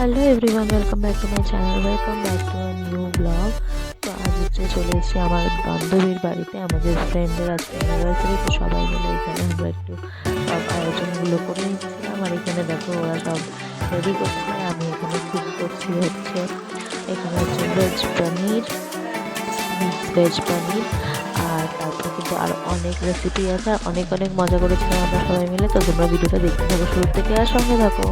Hello everyone, welcome back to my channel, welcome back to a new blog. তো আজ চলে এসেছি আমার বান্ধবীর বাড়িতে। আমাদের ফ্রেন্ডের আজকে অ্যানিভার্সারি, তো সবাই মিলে এখানে আমরা একটু সব আয়োজনগুলো করে নিচ্ছিলাম। আর এখানে দেখো ওরা সব রেডি করছে, আমি এখানে কুক করছি। এখানে হচ্ছে ভেজ পনির, মিক্স ভেজ পনির। আর তারপর কিন্তু আর অনেক রেসিপি আছে, আর অনেক অনেক মজা করেছিলাম আমরা সবাই মিলে। তো তোমরা ভিডিওটা দেখতে থাকো শুরু থেকে, আর সঙ্গে থাকো।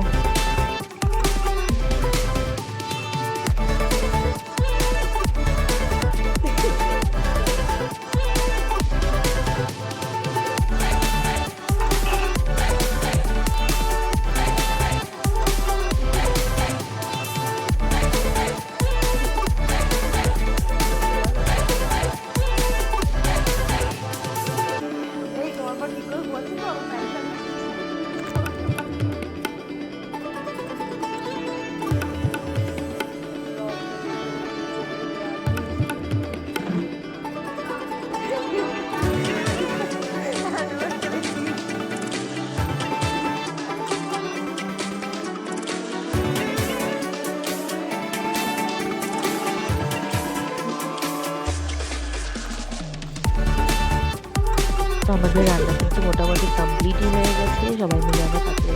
তো আমাদের রান্না কিন্তু মোটামুটি কমপ্লিটই হয়ে গেছে। সবাই মিলে আমরা তাকে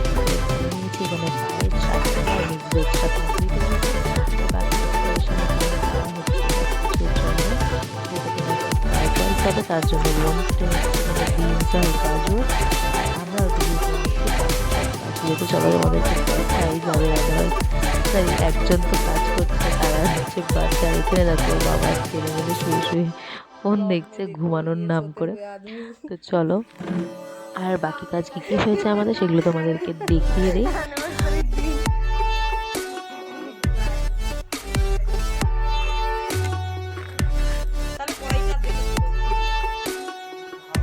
নিয়েছি। এখানে পায়ের সাথে মিক্স ভেজটা কমপ্লিট হয়ে গেছে। তো বাকি প্রিপারেশন ফ্রাইড রাইস হবে, তার জন্য লঙ্কা, বিনস আর গাজর। আর আমরা যেহেতু সবাই আমাদেরকে খাই যাবে একজন তো কাজ করছে, তারা হচ্ছে বাচ্চা। এখানে দেখো বাবার ছেলে মেলে শুয়ে শুয়ে ফোন দেখছে ঘুমানোর নাম করে। তো চলো, আর বাকি কাজ কি কি হয়েছে আমাদের সেগুলো তোমাদেরকে দেখিয়ে দিই।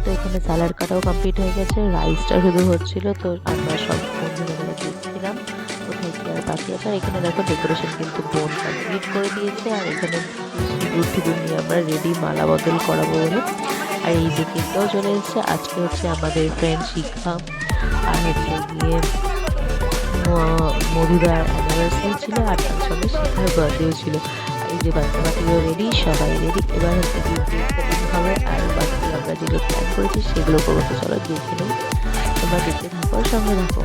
তো এখানে স্যালাড কাটাও কমপ্লিট হয়ে গেছে, রাইসটা শুধু হচ্ছিল। তো আমরা সব বন্ধুরা মিলে দেখছিলাম কোথায় কি আর বাকি আছে। আর এখানে দেখো ডেকোরেশন কিন্তু বোন কমপ্লিট করে দিয়েছে। আর এখানে সিঁদুর নিয়ে আমরা রেডি মালা বদল করাবো বলে। আর এই যে কেকটাও চলে এসেছে। আজকে হচ্ছে আমাদের ফ্রেন্ড শিখা আর হচ্ছে গিয়ে মধুরার অ্যানিভার্সারি ছিল, আর তার সঙ্গে শিখার বার্থডেও ছিল। আর এই যে বাচ্চাটিও রেডি, সবাই রেডি। এবার হচ্ছে গিয়ে কেক কাটিং হবে, আর বাকি আমরা যেগুলো প্ল্যান করেছি সেগুলো করবো। তো চলো দেখে নেই, তোমরা দেখতে থাকো, সঙ্গে থাকো।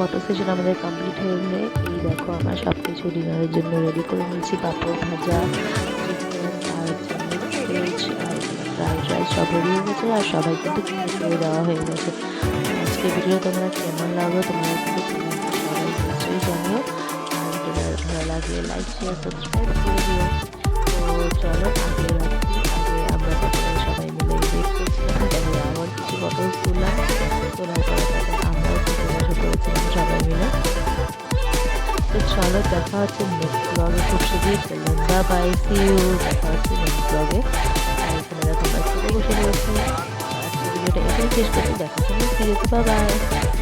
ফটো সেশন আমাদের কমপ্লিট হয়ে গেলে এই দেখো আমার সব কিছু ডিনারের জন্য রেডি করে নিয়েছি। পাঁপড় ভাজা, চিকেন, আর ভেজ আর ফ্রাইড রাইস সব রেডি হয়ে গেছে আর সবাই কিন্তু খেয়ে দেওয়া হয়ে গেছে। আজকে ভিডিও তোমরা কেমন লাগলো তোমরা কিন্তু সবাই নিশ্চয়ই জানিও। আর তোমার ভালো লাগলে লাইক শেয়ার সাবস্ক্রাইব করে দিও। তো চলো আগে রাখছি, আগে আমরা সবাই মিলে ওয়েট করছিলাম, তারপরে আবার কিছু ফটোস তুললাম, তোলার পরে তারপর আমরাও খেতে বসে পড়েছিলাম সবাই মিলে। তো চলো দেখা হচ্ছে নেক্সট ব্লগে খুব শীঘ্রই। চলুন বাই, সি ইউ, দেখা হচ্ছে নেক্সট ব্লগে। আর এখানে দেখো আমরা খেতে বসে রয়েছি। আজকে ভিডিওটা এখানে শেষ করছি, দেখা হচ্ছে নেক্সট ভিডিওতে, বাই।